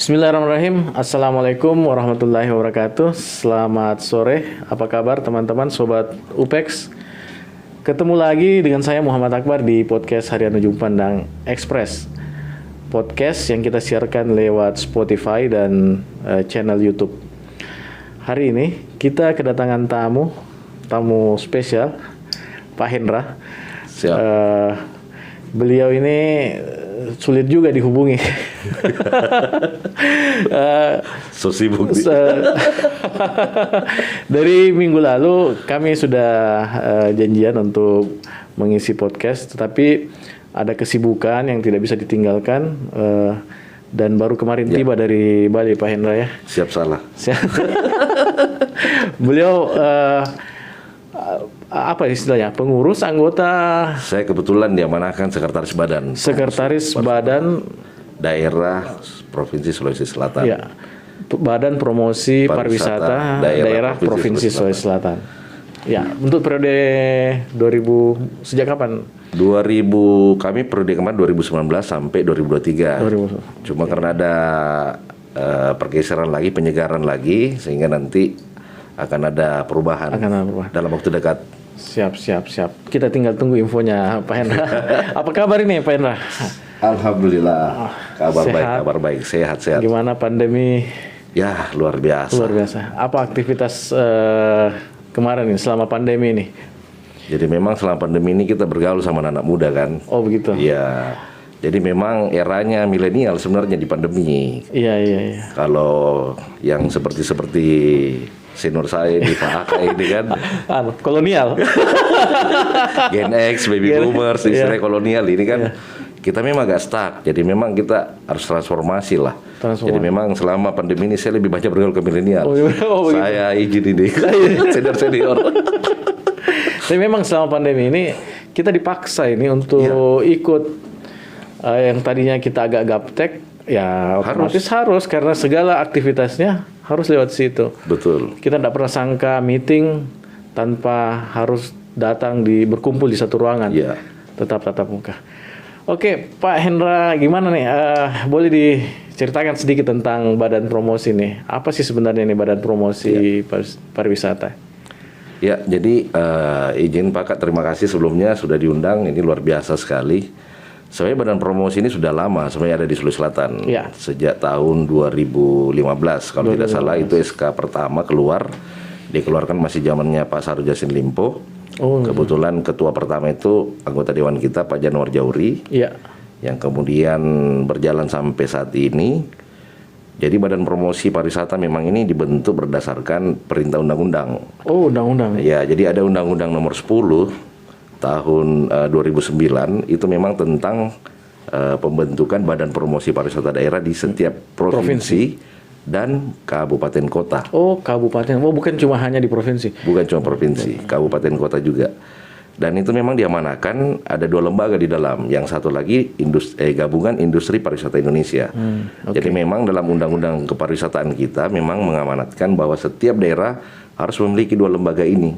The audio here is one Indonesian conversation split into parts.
Bismillahirrahmanirrahim. Assalamualaikum warahmatullahi wabarakatuh. Selamat sore. Apa kabar teman-teman sobat UPEX? Ketemu lagi dengan saya Muhammad Akbar di podcast Harian Ujung Pandang Express. Podcast yang kita siarkan lewat Spotify dan channel YouTube. Hari ini kita kedatangan tamu spesial, Pak Hendra. Siap. Beliau ini sulit juga dihubungi. So sibuk. Dari minggu lalu kami sudah janjian untuk mengisi podcast, tetapi ada kesibukan yang tidak bisa ditinggalkan dan baru kemarin tiba dari Bali, Pak Hendra ya. Siap salah. Beliau apa istilahnya? Pengurus anggota. Saya kebetulan diamanahkan Sekretaris Badan Daerah Provinsi Sulawesi Selatan. Ya. Badan Promosi Pariwisata Daerah Provinsi Sulawesi Selatan. Ya, untuk periode 2000 sejak kapan? Kami periode kemarin 2019 sampai 2023. Cuma karena ada pergeseran lagi, penyegaran lagi, sehingga nanti akan ada perubahan. Dalam waktu dekat. Siap. Kita tinggal tunggu infonya, Pak Hendra. Apa kabar ini, Pak Hendra? Alhamdulillah. Kabar baik, sehat. Gimana pandemi? Ya, luar biasa. Apa aktivitas kemarin ini selama pandemi ini? Jadi memang selama pandemi ini kita bergaul sama anak muda kan. Oh begitu. Iya. Jadi memang eranya milenial sebenarnya di pandemi. Iya. Kalau yang seperti senior saya di Pak Aka ini kan kolonial. Gen X, baby boomers, istilahnya kolonial ini kan kita memang agak stuck. Jadi memang kita harus transformasi lah. Jadi memang selama pandemi ini saya lebih banyak bergaul ke milenial. Saya izin ini senior. Tapi memang selama pandemi ini kita dipaksa ini untuk ikut yang tadinya kita agak gaptek, ya otomatis harus karena segala aktivitasnya harus lewat situ. Betul. Kita tidak pernah sangka meeting tanpa harus datang berkumpul di satu ruangan. Iya. Tetap tatap muka. Oke, Pak Hendra, gimana nih? Boleh diceritakan sedikit tentang Badan Promosi nih? Apa sih sebenarnya nih Badan Promosi Pariwisata? Ya, jadi izin Pak Kak, terima kasih sebelumnya sudah diundang. Ini luar biasa sekali. Sebenarnya Badan Promosi ini sudah lama sebenarnya ada di Sulawesi Selatan. Ya. Sejak tahun 2015 kalau tidak salah itu SK pertama dikeluarkan masih zamannya Pak Sahrul Yassin Limpo. Kebetulan ketua pertama itu anggota dewan kita Pak Januar Jauri. Iya. Yang kemudian berjalan sampai saat ini. Jadi Badan Promosi Pariwisata memang ini dibentuk berdasarkan perintah undang-undang. Oh, undang-undang. Ya, jadi ada Undang-Undang Nomor 10 tahun 2009 itu memang tentang pembentukan Badan Promosi Pariwisata Daerah di setiap provinsi dan kabupaten kota. Oh, kabupaten. Oh, bukan cuma hanya di provinsi. Bukan cuma provinsi, kabupaten kota juga. Dan itu memang diamanahkan ada 2 lembaga di dalam. Yang satu lagi Gabungan Industri Pariwisata Indonesia. Jadi memang dalam undang-undang kepariwisataan kita memang mengamanatkan bahwa setiap daerah harus memiliki 2 lembaga ini.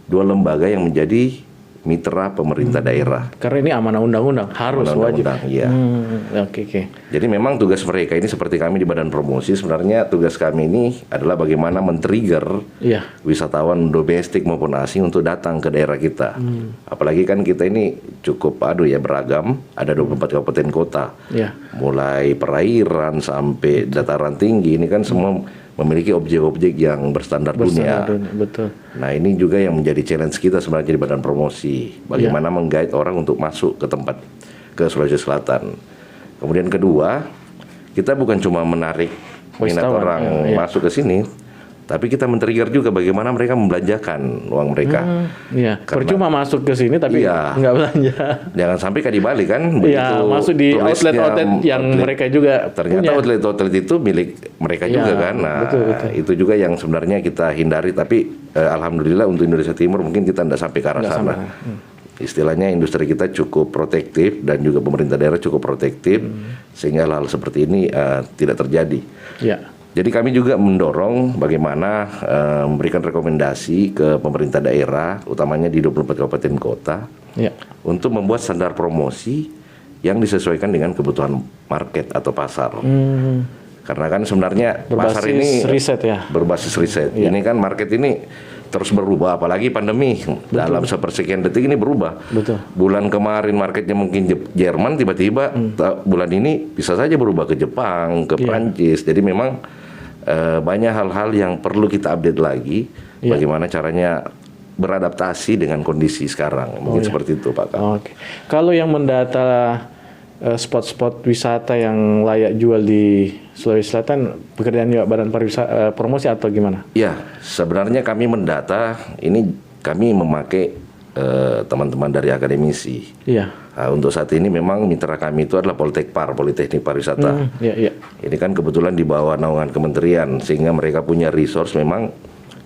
2 lembaga yang menjadi mitra pemerintah daerah. Karena ini amanah undang-undang, harus wajib. Iya. Oke. Jadi memang tugas mereka ini seperti kami di Badan Promosi, sebenarnya tugas kami ini adalah bagaimana men-trigger wisatawan domestik maupun asing untuk datang ke daerah kita. Apalagi kan kita ini cukup beragam, ada 24 kabupaten kota. Mulai perairan sampai dataran tinggi, ini kan semua memiliki objek-objek yang berstandar dunia. Betul. Nah ini juga yang menjadi challenge kita sebenarnya di Badan Promosi. Bagaimana menggait orang untuk masuk ke Sulawesi Selatan. Kemudian kedua, kita bukan cuma menarik minat orang masuk ke sini, tapi kita men-trigger juga bagaimana mereka membelanjakan uang mereka. Percuma masuk ke sini tapi nggak belanja. Jangan sampai kayak di Bali kan, begitu masuk di outlet yang mereka juga ternyata punya. outlet itu milik mereka juga kan. Nah, betul. Itu juga yang sebenarnya kita hindari. Tapi alhamdulillah untuk Indonesia Timur mungkin kita tidak sampai ke arah sana. Istilahnya industri kita cukup protektif dan juga pemerintah daerah cukup protektif sehingga hal seperti ini tidak terjadi. Jadi kami juga mendorong bagaimana memberikan rekomendasi ke pemerintah daerah, utamanya di 24 kabupaten kota, untuk membuat standar promosi yang disesuaikan dengan kebutuhan market atau pasar. Karena kan sebenarnya Berbasis pasar ini riset ya. berbasis riset. Ini kan market ini terus berubah, apalagi pandemi. Dalam sepersekian detik ini berubah. Betul. Bulan kemarin marketnya mungkin Jerman, tiba-tiba bulan ini bisa saja berubah ke Jepang, ke Prancis. Jadi memang banyak hal-hal yang perlu kita update lagi. Bagaimana caranya beradaptasi dengan kondisi sekarang. Mungkin seperti itu, Pak. Oke. Kalau yang mendata spot-spot wisata yang layak jual di Sulawesi Selatan, pekerjaan juga Badan Pariwisata promosi atau gimana? Ya, sebenarnya kami mendata, ini kami memakai teman-teman dari akademisi. Iya. Nah, untuk saat ini memang mitra kami itu adalah Poltekpar, Politeknik Pariwisata. Iya. Ini kan kebetulan di bawah naungan kementerian, sehingga mereka punya resource memang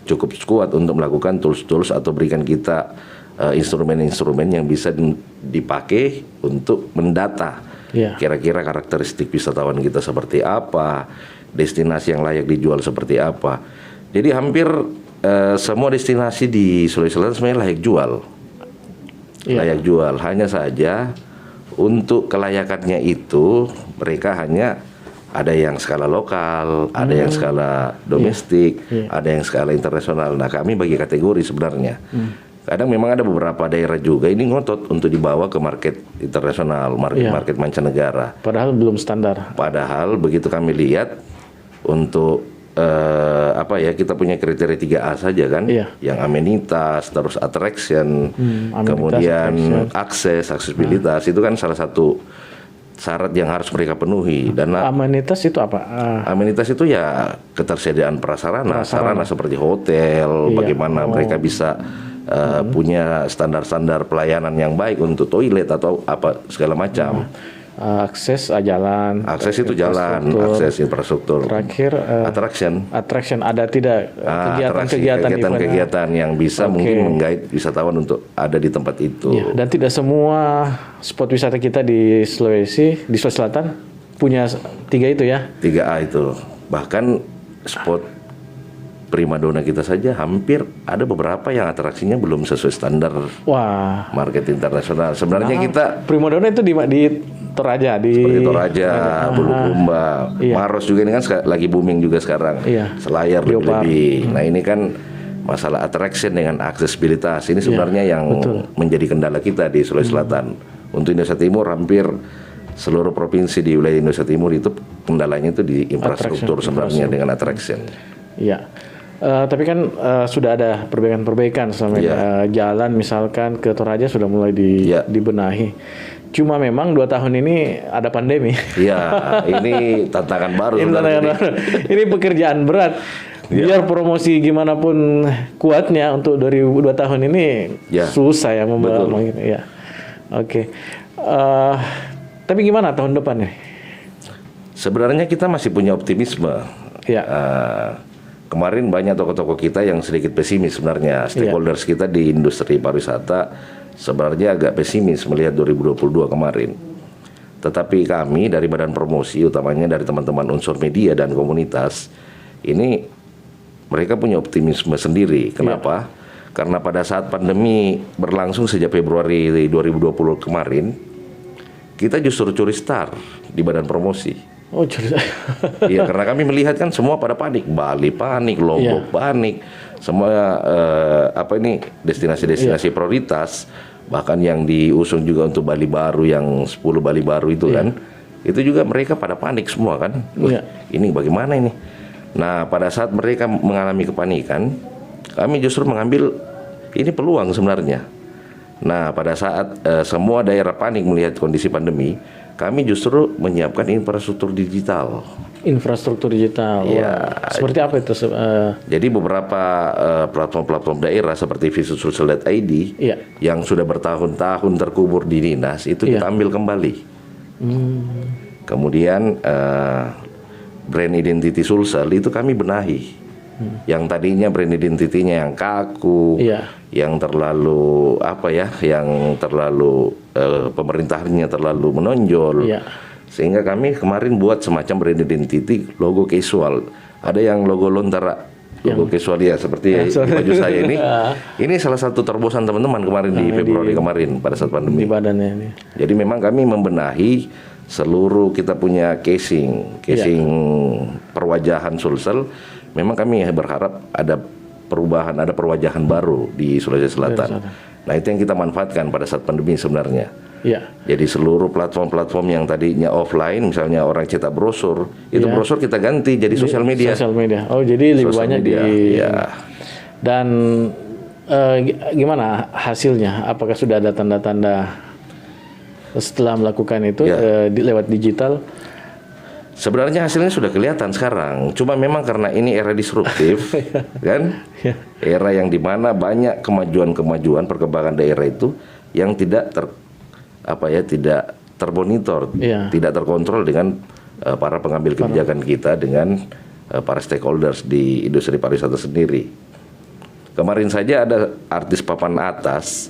cukup kuat untuk melakukan tools-tools atau berikan kita instrumen-instrumen yang bisa dipakai untuk mendata kira-kira karakteristik wisatawan kita seperti apa, destinasi yang layak dijual seperti apa. Jadi hampir semua destinasi di Sulawesi Selatan sebenarnya layak jual. Layak jual, hanya saja untuk kelayakannya itu mereka hanya ada yang skala lokal, ada yang skala domestik, ada yang skala internasional. Nah, kami bagi kategori sebenarnya. Kadang memang ada beberapa daerah juga ini ngotot untuk dibawa ke market internasional, market mancanegara. Padahal belum standar. Padahal begitu kami lihat untuk kita punya kriteria 3A saja kan, yang amenitas, terus attraction, kemudian aksesibilitas itu kan salah satu syarat yang harus mereka penuhi. Dan amenitas itu apa? Amenitas itu ya ketersediaan prasarana, sarana seperti hotel, bagaimana mereka bisa punya standar-standar pelayanan yang baik untuk toilet atau apa segala macam. Akses jalan. Akses itu jalan, akses infrastruktur. Terakhir attraction ada tidak kegiatan yang bisa mungkin menggait wisatawan untuk ada di tempat itu. Dan tidak semua spot wisata kita di Sulawesi Selatan punya 3 itu ya. 3A itu. Bahkan spot primadona kita saja hampir ada beberapa yang atraksinya belum sesuai standar market internasional. Sebenarnya kita primadona itu di Toraja, seperti Toraja, Bulukumba, Maros juga ini kan lagi booming juga sekarang. Selayar lebih. Nah, ini kan masalah attraction dengan aksesibilitas. Ini sebenarnya yang menjadi kendala kita di Sulawesi Selatan. Untuk Indonesia Timur hampir seluruh provinsi di wilayah Indonesia Timur itu kendalanya itu di infrastruktur sebenarnya dengan attraction. Iya. Tapi kan sudah ada perbaikan-perbaikan selama jalan misalkan ke Toraja sudah mulai dibenahi. Cuma memang 2 tahun ini ada pandemi. Iya, ini tantangan baru. Ini pekerjaan berat. Biar promosi gimana pun kuatnya untuk 2002 tahun ini susah ya membawa gitu. Ya. Oke. Tapi gimana tahun depan nih? Sebenarnya kita masih punya optimisme. Kemarin banyak tokoh-tokoh kita yang sedikit pesimis sebenarnya. Stakeholders kita di industri pariwisata sebenarnya agak pesimis melihat 2022 kemarin. Tetapi kami dari Badan Promosi, utamanya dari teman-teman unsur media dan komunitas, ini mereka punya optimisme sendiri. Kenapa? Karena pada saat pandemi berlangsung sejak Februari 2020 kemarin, kita justru curi star di Badan Promosi. Iya, karena kami melihat kan semua pada panik, Bali panik, Lombok panik, semua destinasi-destinasi prioritas, bahkan yang diusung juga untuk Bali Baru yang 10 Bali Baru itu kan, itu juga mereka pada panik semua kan. Ini bagaimana ini? Nah, pada saat mereka mengalami kepanikan, kami justru mengambil ini peluang sebenarnya. Nah, pada saat semua daerah panik melihat kondisi pandemi, kami justru menyiapkan infrastruktur digital. Infrastruktur digital. Seperti apa itu? Jadi beberapa platform-platform daerah seperti visitsocial.id yang sudah bertahun-tahun terkubur di dinas itu kita ambil kembali. Kemudian brand identity Sulsel itu kami benahi. Yang tadinya brand identity-nya yang kaku, yang terlalu yang terlalu pemerintahnya terlalu menonjol, sehingga kami kemarin buat semacam brand identity logo casual. Ada yang logo lontara logo casual ya seperti baju saya ini. Ini salah satu terobosan teman-teman kemarin di Februari kemarin pada saat pandemi. Di badannya ini. Jadi memang kami membenahi seluruh kita punya casing perwajahan Sulsel. Memang kami berharap ada perubahan, ada perwajahan baru di Sulawesi Selatan. Nah itu yang kita manfaatkan pada saat pandemi sebenarnya. Iya. Jadi seluruh platform-platform yang tadinya offline, misalnya orang cetak brosur, itu brosur kita ganti jadi sosial media. Sosial media. Oh jadi lebih Sosial banyak media, di. ya. Dan gimana hasilnya? Apakah sudah ada tanda-tanda setelah melakukan itu lewat digital? Sebenarnya hasilnya sudah kelihatan sekarang. Cuma memang karena ini era disruptif, kan? Era yang dimana banyak kemajuan-kemajuan perkembangan daerah itu yang tidak tidak termonitor, tidak terkontrol dengan para pengambil kebijakan kita dengan para stakeholders di industri pariwisata sendiri. Kemarin saja ada artis papan atas,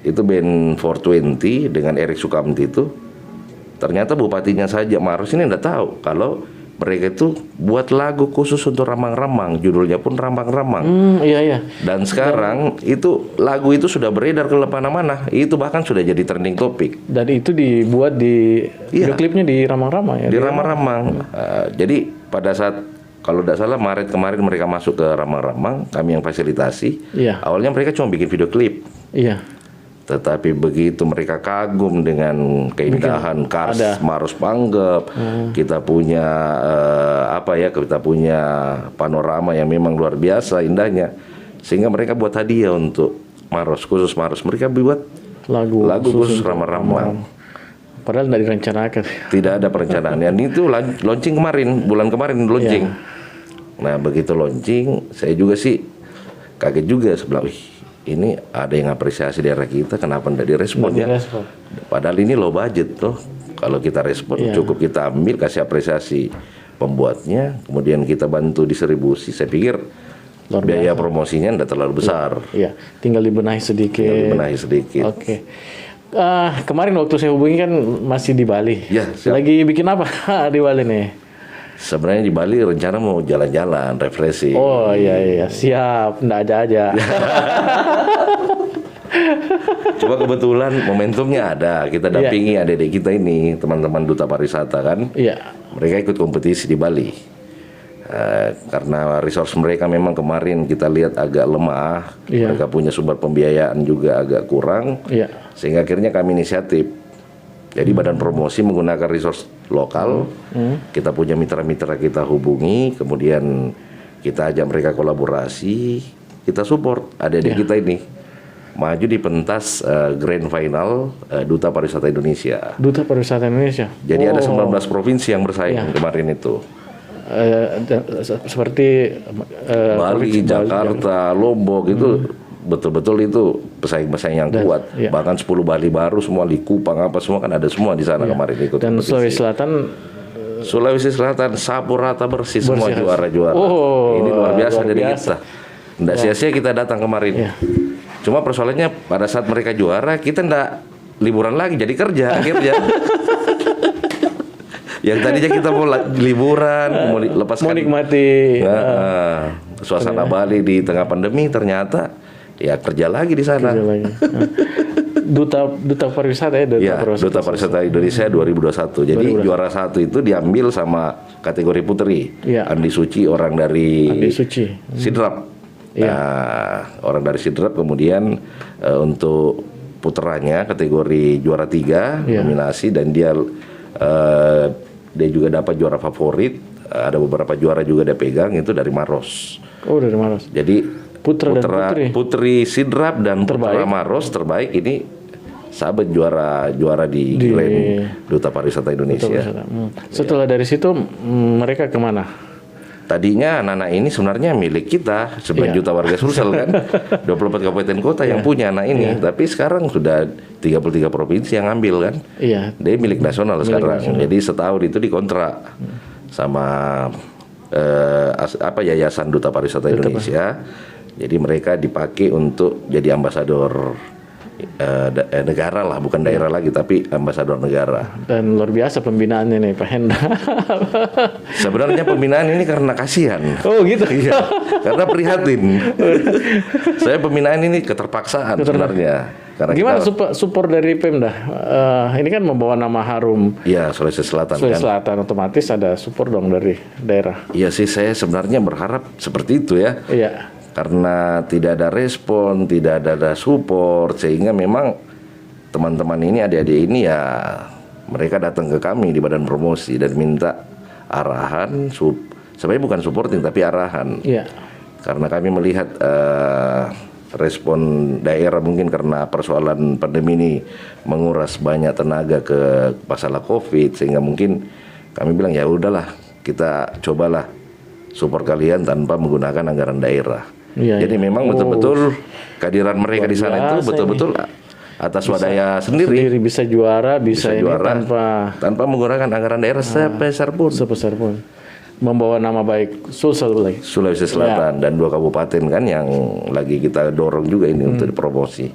itu band 420 dengan Erik Sukamti itu. Ternyata bupatinya saja Maros ini enggak tahu kalau mereka itu buat lagu khusus untuk Ramang-Ramang, judulnya pun Ramang-Ramang. Dan sekarang itu lagu itu sudah beredar ke mana-mana, itu bahkan sudah jadi trending topik. Dan itu dibuat di video klipnya di Ramang-Ramang ya. Di Ramang-Ramang. Jadi pada saat kalau tidak salah Maret kemarin mereka masuk ke Ramang-Ramang, kami yang fasilitasi. Awalnya mereka cuma bikin video klip. Tetapi begitu mereka kagum dengan keindahan Kars Maros Panggep, kita punya kita punya panorama yang memang luar biasa indahnya, sehingga mereka buat hadiah untuk Maros, khusus Maros. Mereka buat lagu khusus Ramang-Ramang. Padahal tidak direncanakan. Tidak ada perencanaan. Yang itu launching bulan kemarin launching. Nah begitu launching, saya juga sih kaget juga sebelah. Ini ada yang apresiasi daerah kita, kenapa tidak direspon ya? Padahal ini low budget tuh. Kalau kita respon cukup kita ambil, kasih apresiasi pembuatnya, kemudian kita bantu distribusi. Saya pikir biaya promosinya tidak terlalu besar. Tinggal dibenahi sedikit. Oke. Kemarin waktu saya hubungi kan masih di Bali. Lagi bikin apa di Bali nih? Sebenarnya di Bali rencana mau jalan-jalan, refreshing. Oh iya, siap, enggak aja. Cuma kebetulan momentumnya ada, kita dampingi adik-adik kita ini, teman-teman Duta Pariwisata kan. Mereka ikut kompetisi di Bali. Karena resource mereka memang kemarin kita lihat agak lemah, mereka punya sumber pembiayaan juga agak kurang, sehingga akhirnya kami inisiatif. Jadi badan promosi menggunakan resource lokal, kita punya mitra-mitra kita hubungi, kemudian kita ajak mereka kolaborasi, kita support adik-adik kita ini maju di pentas grand final Duta Pariwisata Indonesia. Duta Pariwisata Indonesia. Jadi ada 19 provinsi yang bersaing kemarin itu. Seperti Bali, Jakarta, Lombok itu. Betul-betul itu pesaing-pesaing yang kuat. Bahkan 10 Bali baru semua, Likupang apa semua kan ada semua di sana kemarin ikut. Dan Sulawesi Selatan sapu rata bersih semua juara-juara. Ini luar biasa dari kita. Nggak sia-sia kita datang kemarin. Cuma persoalannya pada saat mereka juara kita nggak liburan lagi, jadi kerja akhirnya. Yang tadinya kita mau liburan, mau nikmati suasana Bali di tengah pandemi, ternyata kerja lagi di sana. Duta Pariwisata Duta Pariwisata Indonesia 2021. Jadi juara satu itu diambil sama kategori putri. Andi Suci, orang dari Sidrap. Orang dari Sidrap. Kemudian untuk puteranya kategori juara 3 nominasi, dan dia juga dapat juara favorit. Ada beberapa juara juga dia pegang, itu dari Maros. Dari Maros. Jadi putri Sidrap dan putra Maros terbaik ini sahabat juara di Grand Duta Pariwisata Indonesia. Setelah dari situ mereka kemana? Tadinya anak-anak ini sebenarnya milik kita, 9 juta warga Sulsel kan, 24 kabupaten kota yang punya anak ini. Tapi sekarang sudah 33 provinsi yang ambil kan. Dia milik nasional sekarang. Jadi setahun itu dikontrak sama Yayasan Duta Pariwisata Indonesia. Jadi mereka dipakai untuk jadi ambasador negara lah, bukan daerah lagi, tapi ambasador negara. Dan luar biasa pembinaannya nih Pak Hendra. Sebenarnya pembinaan ini karena kasihan. Oh gitu. Iya, karena prihatin. Saya pembinaan ini keterpaksaan sebenarnya. Karena gimana support dari Pemda? Ini kan membawa nama harum. Iya, Sulawesi Selatan. Sulawesi Selatan otomatis ada support dong dari daerah. Iya sih, saya sebenarnya berharap seperti itu ya. Iya. Karena tidak ada respon, tidak ada support, sehingga memang teman-teman ini, adik-adik ini ya mereka datang ke kami di Badan Promosi dan minta arahan, sebenarnya bukan supporting tapi arahan. Iya. Karena kami melihat respon daerah mungkin karena persoalan pandemi ini menguras banyak tenaga ke masalah COVID, sehingga mungkin kami bilang ya udahlah, kita cobalah support kalian tanpa menggunakan anggaran daerah. Iya, jadi memang betul-betul kehadiran mereka di sana itu betul-betul atas swadaya sendiri. Bisa juara, bisa ini juara tanpa menggunakan anggaran daerah sebesar pun. Membawa nama baik Sulawesi Selatan dan 2 kabupaten kan yang lagi kita dorong juga ini untuk dipromosi.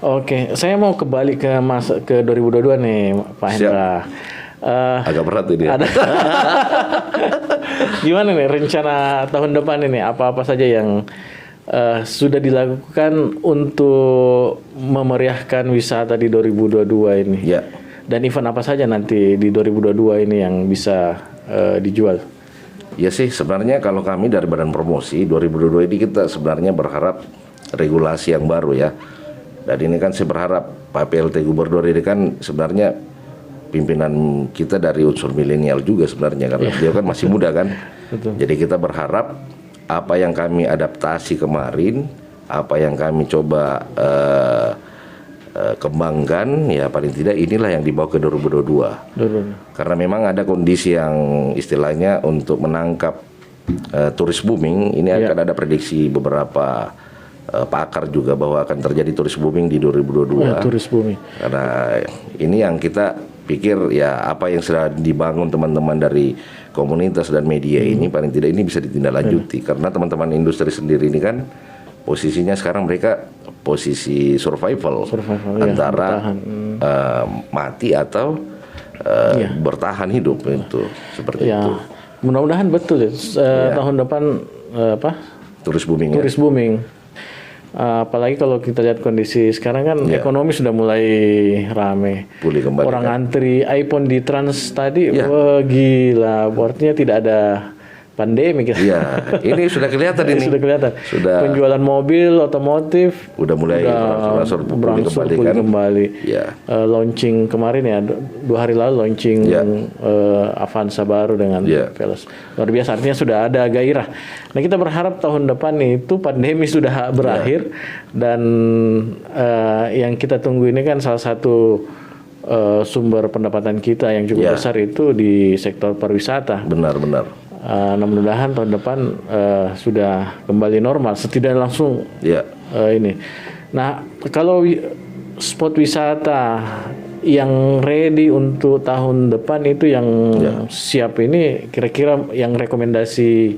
Oke, saya mau kembali ke 2022 nih Pak Hendra. Agak berat ini. Gimana nih rencana tahun depan ini? Apa-apa saja yang sudah dilakukan untuk memeriahkan wisata di 2022 ini? Ya. Dan event apa saja nanti di 2022 ini yang bisa dijual? Ya sih, sebenarnya kalau kami dari Badan Promosi 2022 ini kita sebenarnya berharap regulasi yang baru ya. Dan ini kan saya berharap Pak PLT Gubernur ini kan sebenarnya pimpinan kita dari unsur milenial juga sebenarnya, karena beliau kan masih muda kan. Betul. Jadi kita berharap apa yang kami adaptasi kemarin, apa yang kami coba kembangkan, ya paling tidak inilah yang dibawa ke 2022. Karena memang ada kondisi yang istilahnya untuk menangkap turis booming, ini akan ada prediksi beberapa pakar juga bahwa akan terjadi turis booming di 2022. Turis booming. Karena ini yang kita pikir ya apa yang sudah dibangun teman-teman dari komunitas dan media ini paling tidak ini bisa ditindaklanjuti. Karena teman-teman industri sendiri ini kan posisinya sekarang mereka posisi survival antara mati atau bertahan hidup itu seperti itu. Mudah-mudahan betul ya tahun depan turis booming. Turis booming. Apalagi kalau kita lihat kondisi sekarang kan ekonomi sudah mulai rame. Pulih kembali. Orang antri iPhone di Trans tadi, wah gila. Artinya tidak ada pandemi. Iya, ini sudah kelihatan ini. Sudah kelihatan. Sudah. Penjualan mobil, otomotif. Udah mulai berangsur pulih kembali. Ya. Launching kemarin ya, 2 hari lalu launching Avanza baru dengan Veloz. Luar biasa, artinya sudah ada gairah. Nah kita berharap tahun depan itu pandemi sudah berakhir dan yang kita tunggu ini kan salah satu sumber pendapatan kita yang cukup besar itu di sektor pariwisata. Benar-benar. Nah, mudah-mudahan tahun depan sudah kembali normal, setidaknya langsung ini. Nah, kalau spot wisata yang ready untuk tahun depan itu yang siap ini, kira-kira yang rekomendasi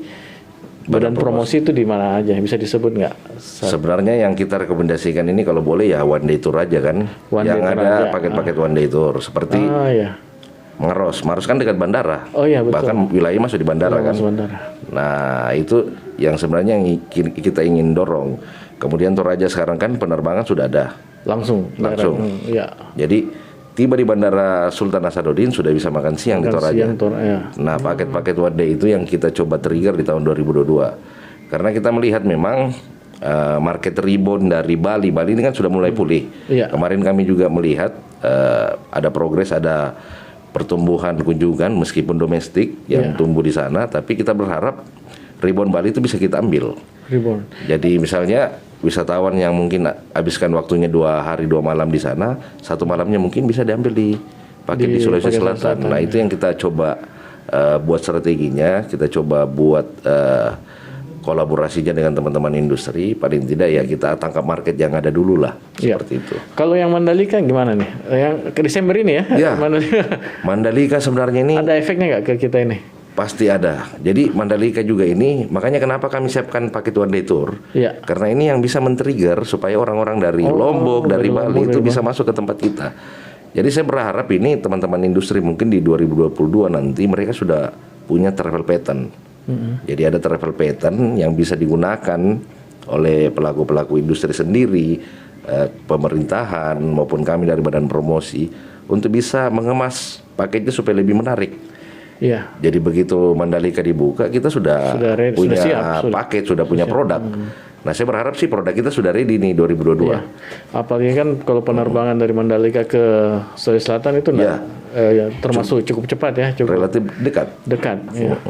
Badan Promosi itu di mana aja? Bisa disebut nggak? Sebenarnya yang kita rekomendasikan ini kalau boleh ya one day tour aja kan. Yang ada paket-paket one day tour seperti Maros kan dekat bandara. Oh iya betul. Bahkan wilayah masuk di bandara kan. Nah itu yang sebenarnya yang kita ingin dorong. Kemudian Toraja sekarang kan penerbangan sudah ada. Langsung. Jadi tiba di bandara Sultan Hasanuddin sudah bisa makan siang di Toraja. Nah paket-paket one day itu yang kita coba trigger di tahun 2022. Karena kita melihat memang market rebound dari Bali ini kan sudah mulai pulih. Kemarin kami juga melihat ada progres, ada pertumbuhan kunjungan meskipun domestik yang tumbuh di sana, tapi kita berharap rebound Bali itu bisa kita ambil. Jadi misalnya wisatawan yang mungkin habiskan waktunya 2 hari 2 malam di sana, 1 malamnya mungkin bisa diambil di paket di Sulawesi Selatan. Nah itu yang kita coba buat strateginya, kita coba buat kolaborasinya dengan teman-teman industri. Paling tidak ya kita tangkap market yang ada dulu lah, seperti itu. Kalau yang Mandalika gimana nih? Yang ke Desember ini ya? Mandalika sebenarnya ini ada efeknya nggak ke kita ini? Pasti ada. Jadi Mandalika juga ini, makanya kenapa kami siapkan paket one day tour. Iya. Karena ini yang bisa men-trigger supaya orang-orang dari Lombok, dari Bali itu bisa masuk ke tempat kita. Jadi saya berharap ini teman-teman industri mungkin di 2022 nanti mereka sudah punya travel pattern. Jadi ada travel pattern yang bisa digunakan oleh pelaku-pelaku industri sendiri, pemerintahan maupun kami dari badan promosi untuk bisa mengemas paketnya supaya lebih menarik. Iya. Jadi begitu Mandalika dibuka, kita sudah punya paket, sudah punya produk. Nah, saya berharap sih produk kita sudah ready nih 2022. Iya. Apalagi kan kalau penerbangan dari Mandalika ke Sulawesi Selatan itu termasuk cukup cepat ya, cukup relatif dekat. Dekat. Iya.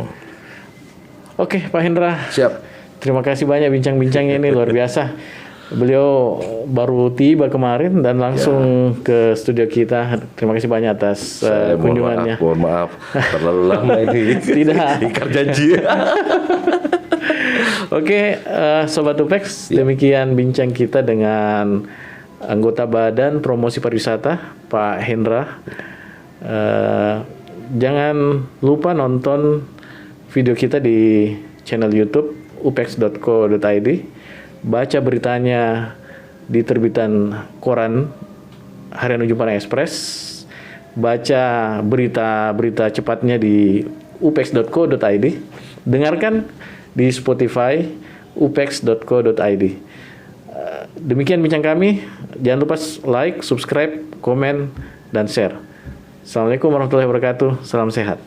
Oke, Pak Hendra. Siap. Terima kasih banyak bincang-bincangnya ini luar biasa. Beliau baru tiba kemarin dan langsung ke studio kita. Terima kasih banyak atas kunjungannya. Mohon maaf, terlalu lama ini. Tidak. Ingkar janji. Oke, Sobat UPEX, demikian bincang kita dengan anggota Badan Promosi Pariwisata, Pak Hendra. Jangan lupa nonton video kita di channel YouTube upex.co.id. Baca beritanya di terbitan koran Harian Ujung Pandang Express. Baca berita-berita cepatnya di upex.co.id. Dengarkan di Spotify upex.co.id. Demikian bincang kami. Jangan lupa like, subscribe, komen, dan share. Assalamualaikum warahmatullahi wabarakatuh. Salam sehat.